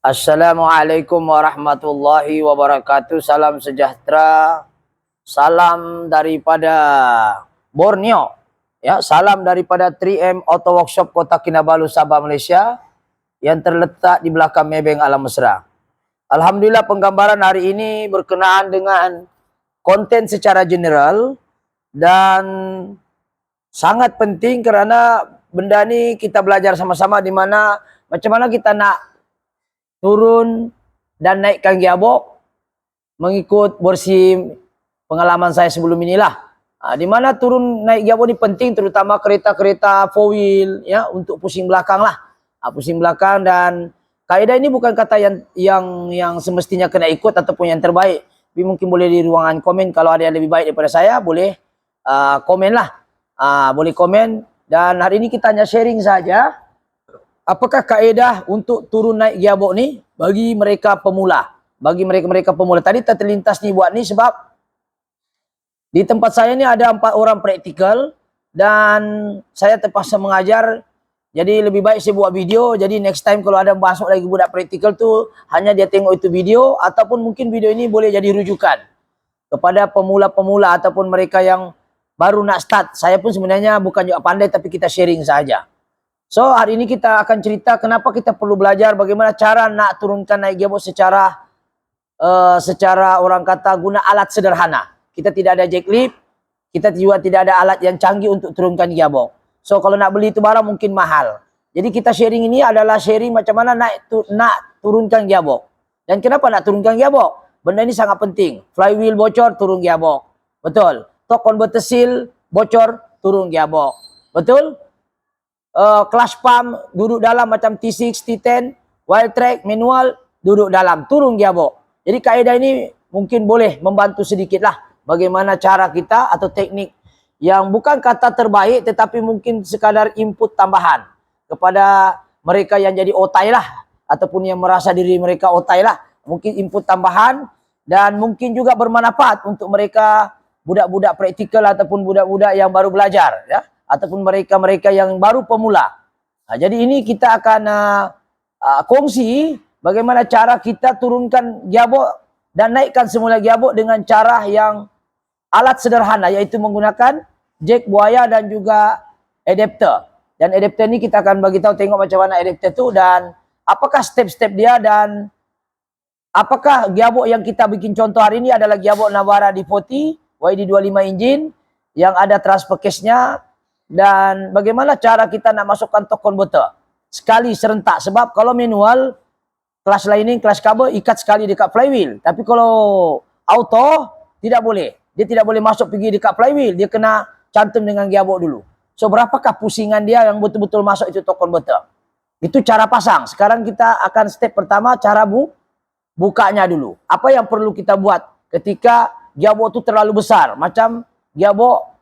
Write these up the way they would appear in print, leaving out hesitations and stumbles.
Assalamualaikum warahmatullahi wabarakatuh. Salam sejahtera. Salam daripada Borneo. Ya, salam daripada 3M Auto Workshop Kota Kinabalu, Sabah, Malaysia yang terletak di belakang Maybank Alam Mesra. Alhamdulillah penggambaran hari ini berkenaan dengan konten secara general dan sangat penting kerana benda ni kita belajar sama-sama di mana macam mana kita nak turun dan naikkan gearbox mengikut versi pengalaman saya sebelum inilah. Di mana turun naik gearbox ni penting terutama kereta-kereta 4 wheel ya, untuk pusing belakang lah. Pusing belakang, dan kaedah ini bukan kata yang semestinya kena ikut ataupun yang terbaik. Tapi mungkin boleh di ruangan komen kalau ada yang lebih baik daripada saya, boleh komen lah. Boleh komen, dan hari ini kita hanya sharing saja. Apakah kaedah untuk turun naik gearbox ni bagi mereka pemula? Bagi mereka pemula. Tadi terlintas ni buat ni sebab di tempat saya ni ada 4 orang praktikal dan saya terpaksa mengajar. Jadi lebih baik saya buat video. Jadi next time kalau ada masuk lagi budak praktikal tu, hanya dia tengok itu video, ataupun mungkin video ini boleh jadi rujukan kepada pemula-pemula ataupun mereka yang baru nak start. Saya pun sebenarnya bukan juga pandai, tapi kita sharing saja. So hari ini kita akan cerita kenapa kita perlu belajar bagaimana cara nak turunkan naik gearbox secara orang kata guna alat sederhana. Kita tidak ada jack lift, kita juga tidak ada alat yang canggih untuk turunkan gearbox. So kalau nak beli itu barang mungkin mahal. Jadi kita sharing ini adalah sharing macam mana nak turunkan gearbox. Dan kenapa nak turunkan gearbox? Benda ini sangat penting. Flywheel bocor, turun gearbox. Betul. Torque converter seal bocor, turun gearbox. Betul? Clutch pump duduk dalam macam T6, T10, wild track, manual, duduk dalam, turun gearbox. Jadi kaedah ini mungkin boleh membantu sedikit lah bagaimana cara kita atau teknik yang bukan kata terbaik, tetapi mungkin sekadar input tambahan kepada mereka yang jadi otai lah, ataupun yang merasa diri mereka otai lah. Mungkin input tambahan dan mungkin juga bermanfaat untuk mereka budak-budak praktikal ataupun budak-budak yang baru belajar ya, ataupun mereka-mereka yang baru pemula. Jadi ini kita akan kongsi bagaimana cara kita turunkan gearbox dan naikkan semula gearbox dengan cara yang alat sederhana, yaitu menggunakan jack buaya dan juga adapter. Dan adapter ini kita akan bagi tahu tengok macam mana adapter itu dan apakah step-step dia, dan apakah gearbox yang kita bikin contoh hari ini adalah gearbox Navara D40 YD25 engine yang ada transfer case-nya. Dan bagaimana cara kita nak masukkan torque converter sekali serentak, sebab kalau manual clutch lining, clutch cover ikat sekali dekat flywheel, tapi kalau auto tidak boleh, dia tidak boleh masuk pergi dekat flywheel, dia kena cantum dengan gearbox dulu. So berapakah pusingan dia yang betul-betul masuk itu torque converter? Itu cara pasang. Sekarang kita akan step pertama, cara bukanya dulu. Apa yang perlu kita buat ketika gearbox itu terlalu besar, macam gearbox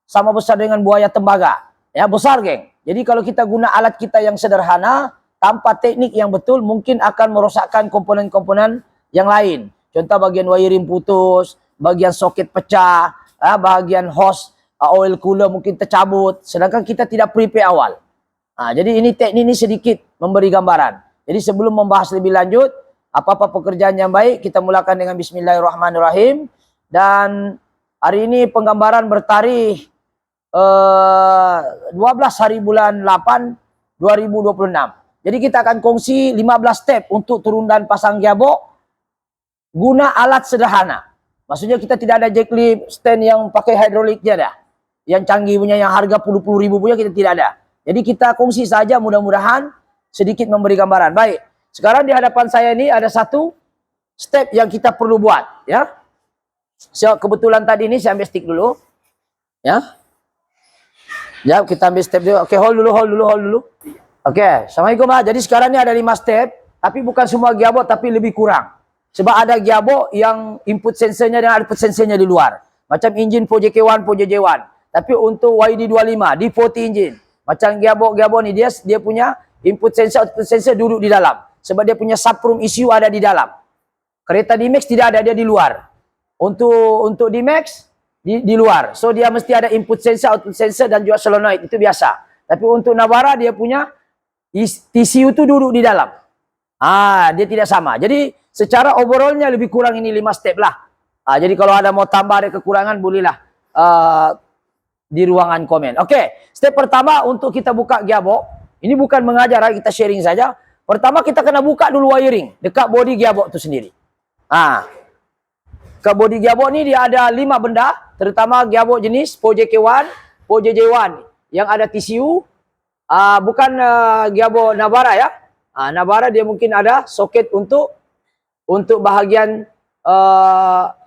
sama besar dengan buaya tembaga. Ya, besar, geng. Jadi kalau kita guna alat kita yang sederhana, tanpa teknik yang betul, mungkin akan merosakkan komponen-komponen yang lain. Contoh bagian wiring putus, bagian soket pecah, bagian hose oil cooler mungkin tercabut, sedangkan kita tidak prepare awal. Jadi ini teknik ini sedikit memberi gambaran. Jadi sebelum membahas lebih lanjut, apa-apa pekerjaan yang baik, kita mulakan dengan Bismillahirrahmanirrahim. Dan hari ini penggambaran bertarikh 12 hari bulan 8 2026. Jadi kita akan kongsi 15 step untuk turun dan pasang gearbox guna alat sederhana. Maksudnya kita tidak ada jack lift, stand yang pakai hidrolik dia dah. Yang canggih punya, yang harga puluh ribu punya kita tidak ada. Jadi kita kongsi saja, mudah-mudahan sedikit memberi gambaran. Baik, sekarang di hadapan saya ini ada satu step yang kita perlu buat ya. So, kebetulan tadi ini saya ambil stick dulu. Ya. Ya, kita ambil step dulu. Oke, hold dulu. Oke, Assalamualaikum lah. Jadi sekarang ini ada 5 step, tapi bukan semua gearbox, tapi lebih kurang. Sebab ada gearbox yang input sensornya dan output sensornya di luar. Macam engine 4JK1, 4JJ1. Tapi untuk YD25, D40 engine. Macam gearbox ni, dia punya input sensor, output sensor duduk di dalam. Sebab dia punya subroom issue ada di dalam. Kereta D-Max tidak ada, dia di luar. Untuk D-Max, di luar. So dia mesti ada input sensor, output sensor dan juga solenoid. Itu biasa. Tapi untuk Navara dia punya TCU itu duduk di dalam. Dia tidak sama. Jadi secara overallnya lebih kurang ini 5 step lah. Jadi kalau ada mau tambah ada kekurangan bolehlah di ruangan komen. Oke, step pertama untuk kita buka gearbox. Ini bukan mengajar, kita sharing saja. Pertama kita kena buka dulu wiring dekat body gearbox itu sendiri. Ke body gearbox ni dia ada 5 benda, terutama gearbox jenis POJK1, POJJ1 yang ada TCU, bukan gearbox Navara ya. Navara dia mungkin ada soket untuk bahagian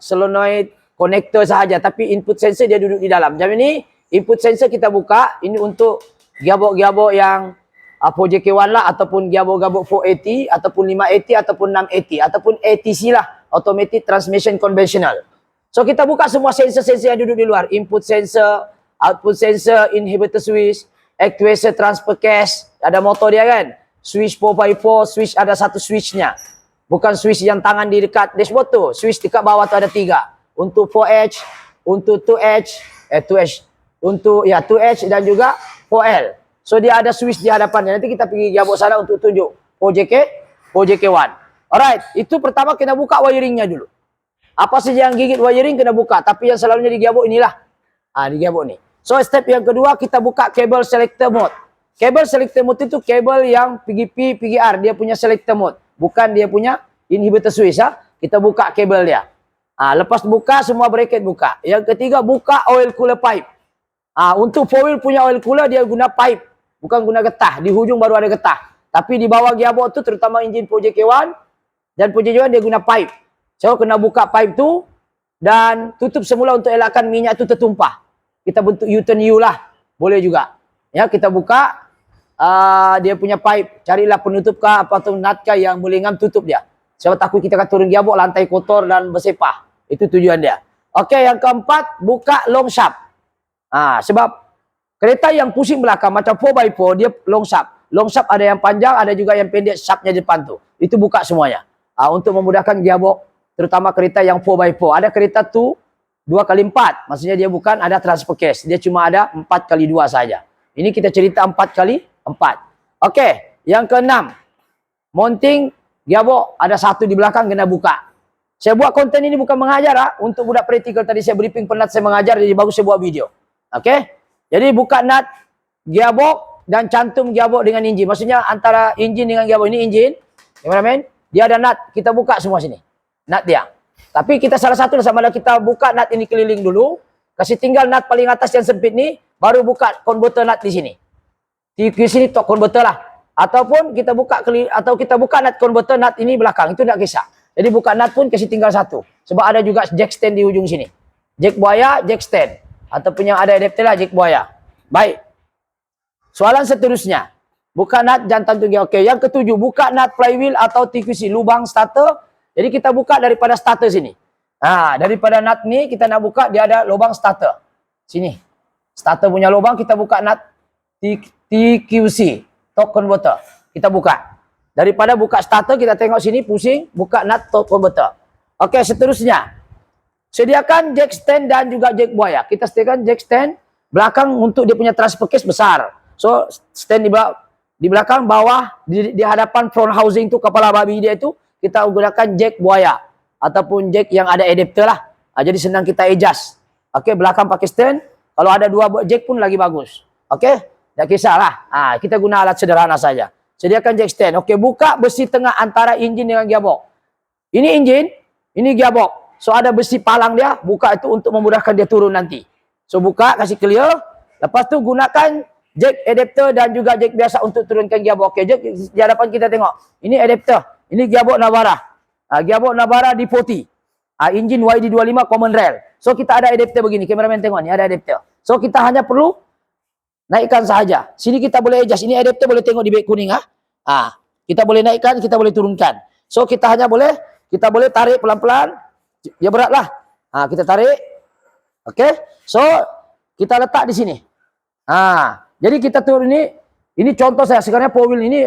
solenoid connector sahaja, tapi input sensor dia duduk di dalam. Jadi ini input sensor kita buka, ini untuk gearbox yang POJK1 lah, ataupun gearbox 480, ataupun 580, ataupun 680, ataupun ATC lah, Automatic Transmission Conventional. So kita buka semua sensor-sensor yang duduk di luar. Input sensor, output sensor, inhibitor switch, actuator transfer case, ada motor dia kan. Switch 4x4, switch ada satu switchnya. Bukan switch yang tangan di dekat dashboard tu. Switch dekat bawah tu ada 3. Untuk 4H, untuk 2H, 2H, untuk 2H dan juga 4L. So dia ada switch di hadapannya. Nanti kita pergi gearbox sana untuk tunjuk POJK1. Alright, itu pertama kena buka wiringnya dulu. Apa saja yang gigit wiring kena buka, tapi yang selalunya di gearbox inilah. Di gearbox ni. So step yang kedua kita buka kabel selector mode. Kabel selector mode itu kabel yang PGP, PGR, dia punya selector mode, bukan dia punya inhibitor switch ya. Kita buka kabel dia. Lepas buka semua bracket buka. Yang ketiga buka oil cooler pipe. Untuk 4 wheel punya oil cooler dia guna pipe, bukan guna getah. Di hujung baru ada getah. Tapi di bawah gearbox tu terutama enjin POJK1 dan POJJ1 dia guna pipe. So kena buka pipe tu dan tutup semula untuk elakkan minyak tu tertumpah. Kita bentuk U-turn U lah. Boleh juga. Ya, kita buka dia punya pipe. Carilah penutup kah atau nut kah yang boleh ngam, tutup dia. Sebab takut kita akan turun gearbox lantai kotor dan bersepah. Itu tujuan dia. Okey, yang keempat buka long shaft. Sebab kereta yang pusing belakang macam 4x4 dia long shaft. Long shaft ada yang panjang, ada juga yang pendek shaftnya depan tu. Itu buka semuanya. Untuk memudahkan gearbox, terutama kereta yang 4x4. Ada kereta tu 2x4, maksudnya dia bukan ada transfer case, dia cuma ada 4x2 saja. Ini kita cerita 4x4. Okey, yang keenam, mounting gearbox ada satu di belakang kena buka. Saya buat konten ini bukan mengajar untuk budak praktikal tadi saya briefing penat saya mengajar, jadi bagus saya buat video. Okey, jadi buka nut gearbox dan cantum gearbox dengan enjin. Maksudnya antara enjin dengan gearbox, ini enjin, cameraman. Dia ada nut, kita buka semua sini. Nut dia. Tapi kita salah satu sama ada kita buka nut ini keliling dulu. Kasih tinggal nut paling atas yang sempit ni. Baru buka converter nut di sini. Di sini top converter lah. Ataupun kita buka nut converter nut ini belakang. Itu tak kisah. Jadi buka nut pun kasih tinggal satu. Sebab ada juga jack stand di ujung sini. Jack buaya, jack stand. Ataupun yang ada adapter lah, jack buaya. Baik. Soalan seterusnya. Buka nut jantan tunggu. Okey, yang ketujuh buka nut flywheel atau TQC, lubang starter. Jadi kita buka daripada starter sini. Daripada nut ni kita nak buka dia ada lubang starter. Sini. Starter punya lubang kita buka nut TQC, torque converter. Kita buka. Daripada buka starter kita tengok sini pusing, buka nut torque converter. Okey, seterusnya. Sediakan jack stand dan juga jack buaya. Kita sediakan jack stand belakang untuk dia punya transfer case besar. So stand di belakang, bawah, di hadapan front housing tu, kepala babi dia itu, kita gunakan jack buaya. Ataupun jack yang ada adapter lah. Jadi senang kita adjust. Okey, belakang pakai stand. Kalau ada 2 jack pun lagi bagus. Okey, tak kisahlah. Kita guna alat sederhana saja. Sediakan jack stand. Okey, buka besi tengah antara enjin dengan gearbox. Ini enjin, ini gearbox. So ada besi palang dia, buka itu untuk memudahkan dia turun nanti. So buka, kasih clear. Lepas tu gunakan jack adapter dan juga jack biasa untuk turunkan gearbox. Okey, jack di hadapan kita tengok. Ini adapter. Ini gearbox Navara. Gearbox Navara D40. Engine YD25 common rail. So kita ada adapter begini. Kameraman tengok ni ada adapter. So kita hanya perlu naikkan sahaja. Sini kita boleh adjust. Ini adapter boleh tengok di beg kuning. Kita boleh naikkan, kita boleh turunkan. So kita hanya boleh, kita boleh tarik pelan-pelan. Dia beratlah. Kita tarik. Okey. So kita letak di sini. Jadi kita turun ini contoh saya. Sekarang 4 wheel ini,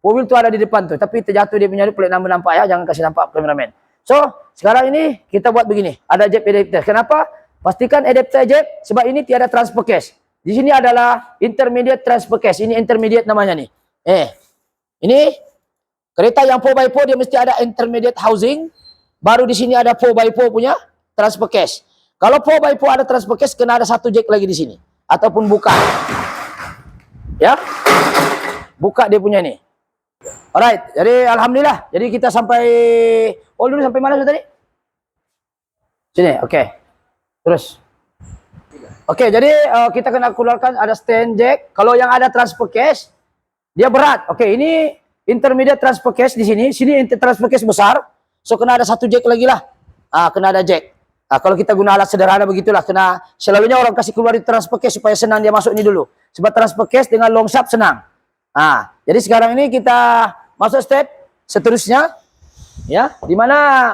4 wheel tu ada di depan tu. Tapi terjatuh dia punya plate number nampak ya. Jangan kasih nampak kameraman. So sekarang ini kita buat begini. Ada jack adapter. Kenapa? Pastikan adapter jack. Sebab ini tiada transfer case. Di sini adalah intermediate transfer case. Ini intermediate namanya nih. Ini Kereta yang 4x4 dia mesti ada intermediate housing. Baru di sini ada 4x4 punya transfer case. Kalau 4x4 ada transfer case, kena ada satu jack lagi di sini. Ataupun buka. Ya. Buka dia punya nih. Alright, jadi alhamdulillah. Jadi kita sampai dulu sampai mana sudah tadi? Sini, oke. Terus. Oke, jadi kita kena keluarkan ada stand jack. Kalau yang ada transfer case, dia berat. Oke, ini intermediate transfer case di sini. Sini transfer case besar. So kena ada satu jack lagi lah. Kena ada jack. Kalau kita guna alat sederhana begitulah. Kena selalunya orang kasih keluar di transfer case supaya senang dia masuk ini dulu. Sebab transfer case dengan long shaft senang. Jadi sekarang ini kita masuk step seterusnya, ya, dimana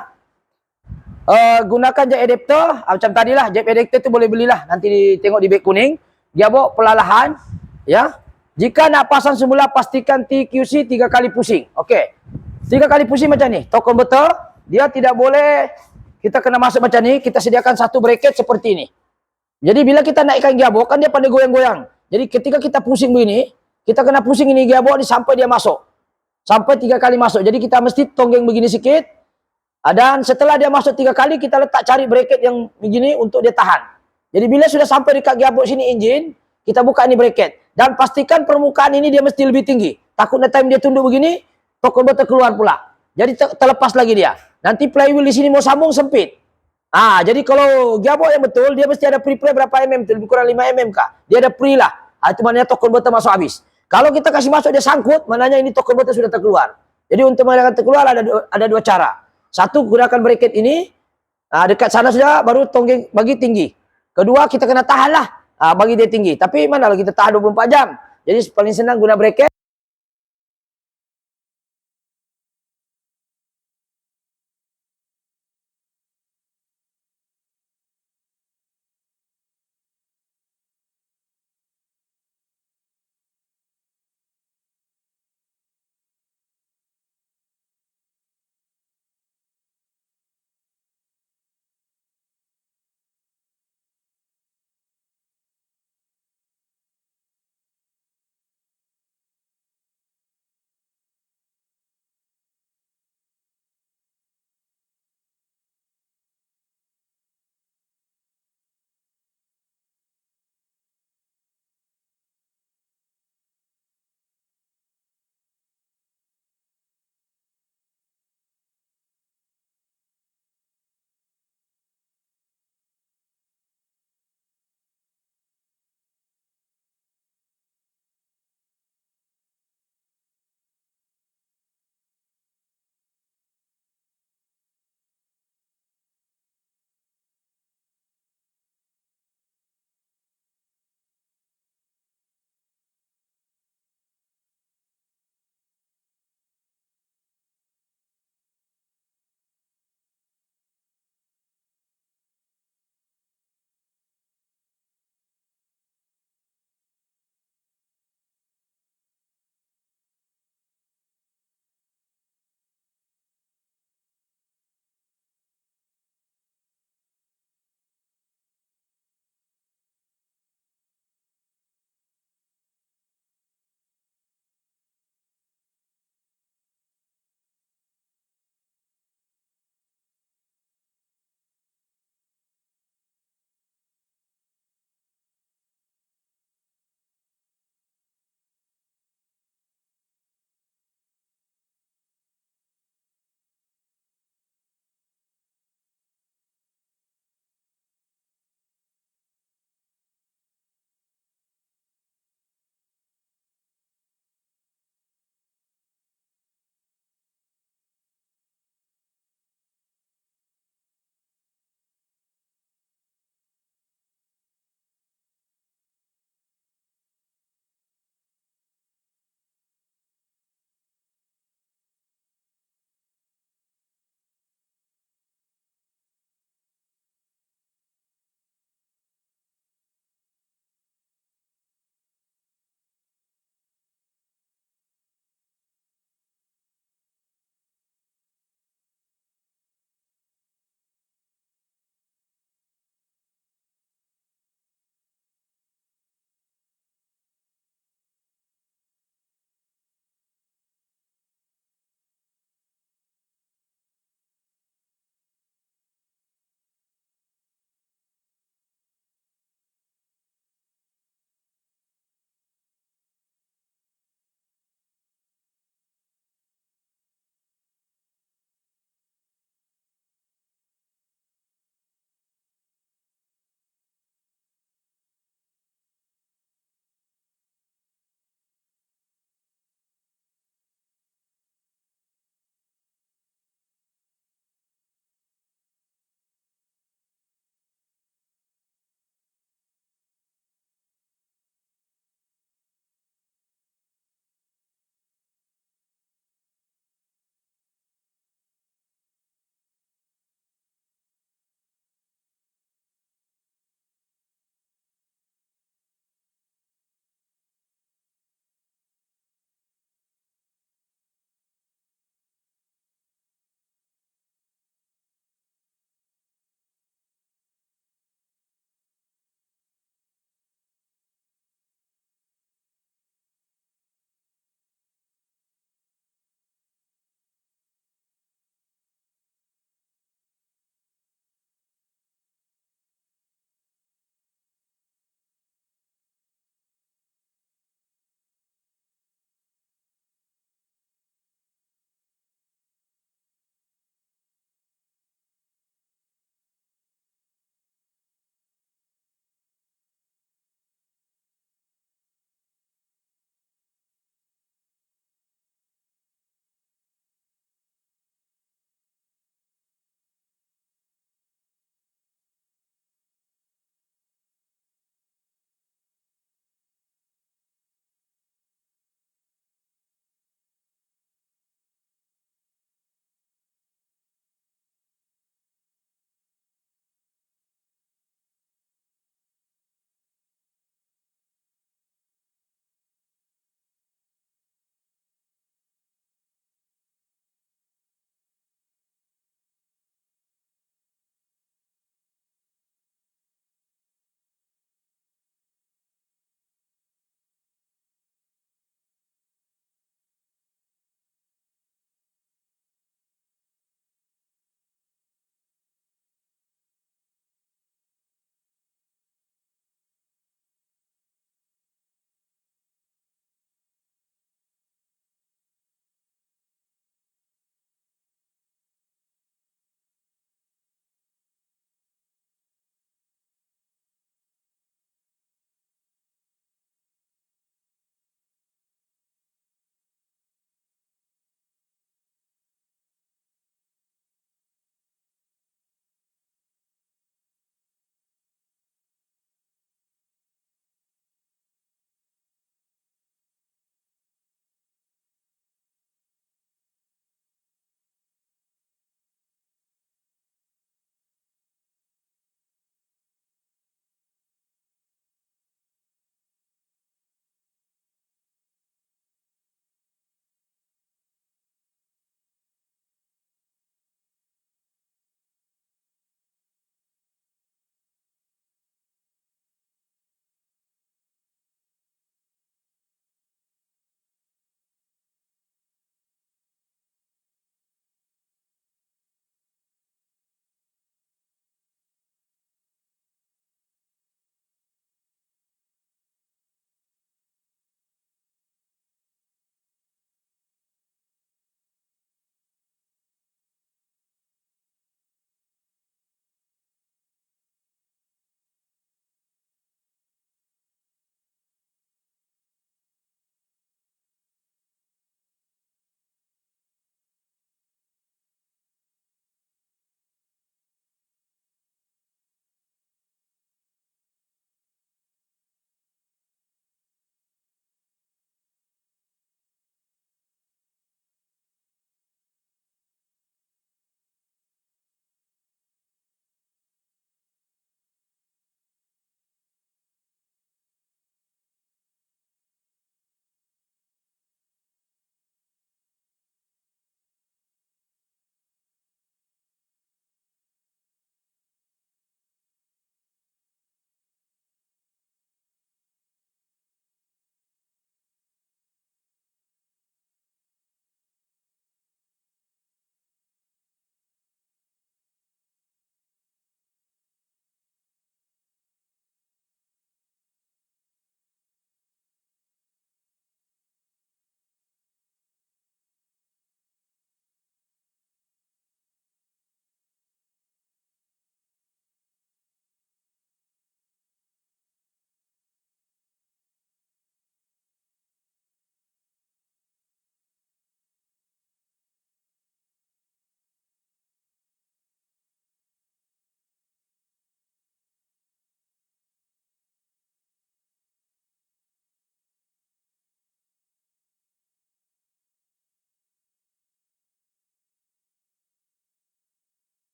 gunakan jack adapter, macam tadi lah, jack adapter itu boleh belilah, nanti tengok di beg kuning, gearbox perlahan, ya. Jika nak pasang semula pastikan TQC 3 kali pusing, oke, 3 kali pusing macam ni, torque converter, dia tidak boleh, kita kena masuk macam ni, kita sediakan satu bracket seperti ini. Jadi bila kita naikkan gearbox, kan dia pandai goyang-goyang, jadi ketika kita pusing begini, kita kena pusing ini gearbox ni sampai dia masuk. Sampai 3 kali masuk. Jadi kita mesti tonggeng begini sikit. Dan setelah dia masuk 3 kali, kita letak cari bracket yang begini untuk dia tahan. Jadi bila sudah sampai dekat gearbox sini engine, kita buka ini bracket. Dan pastikan permukaan ini dia mesti lebih tinggi. Takutnya time dia tunduk begini, torque converter keluar pula. Jadi terlepas lagi dia. Nanti flywheel di sini mau sambung sempit. Jadi kalau gearbox yang betul, dia mesti ada pre-play berapa mm, lebih kurang 5 mm kah? Dia ada pre lah. Itu maknanya torque converter masuk habis. Kalau kita kasih masuk dia sangkut, maknanya ini torque converter sudah terkeluar. Jadi untuk mengelakkan terkeluar ada dua cara. Satu, gunakan bracket ini, dekat sana sudah, baru tonggeng bagi tinggi. Kedua, kita kena tahan lah, bagi dia tinggi. Tapi mana kalau kita tahan 24 jam. Jadi paling senang guna bracket.